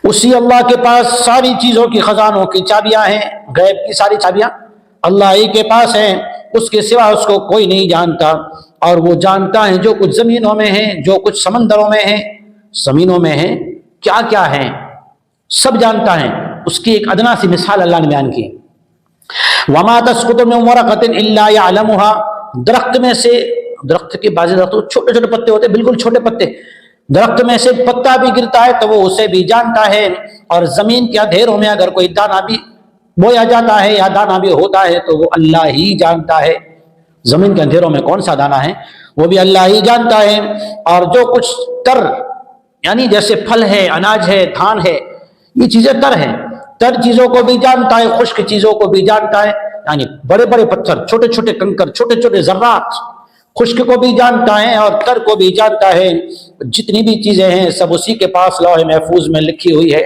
اسی اللہ کے پاس ساری چیزوں کی خزانوں کی چابیاں ہیں، غیب کی ساری چابیاں اللہ ہی کے پاس ہیں، اس کے سوا اس کو کوئی نہیں جانتا۔ اور وہ جانتا ہے جو کچھ زمینوں میں ہے، جو کچھ سمندروں میں ہے، زمینوں میں ہے کیا کیا ہے، سب جانتا ہے۔ اس کی ایک ادنا سی مثال اللہ نے بیان کی، وما تسقط من ورقۃ الا يعلمها، درخت میں سے، درخت کے بعض درختوں چھوٹے چھوٹے پتے ہوتے ہیں، بالکل چھوٹے پتے، درخت میں سے پتا بھی گرتا ہے تو وہ اسے بھی جانتا ہے، اور زمین کے اندھیروں میں اگر کوئی دانہ بھی بویا جاتا ہے یا دانہ بھی ہوتا ہے تو وہ اللہ ہی جانتا ہے۔ زمین کے اندھیروں میں کون سا دانہ ہے وہ بھی اللہ ہی جانتا ہے۔ اور جو کچھ تر، یعنی جیسے پھل ہے، اناج ہے، دھان ہے، یہ چیزیں تر ہیں، تر چیزوں کو بھی جانتا ہے، خشک چیزوں کو بھی جانتا ہے، یعنی بڑے بڑے پتھر، چھوٹے چھوٹے کنکر، چھوٹے چھوٹے ذرات، خشک کو بھی جانتا ہے اور تر کو بھی جانتا ہے۔ جتنی بھی چیزیں ہیں سب اسی کے پاس لوح محفوظ میں لکھی ہوئی ہے۔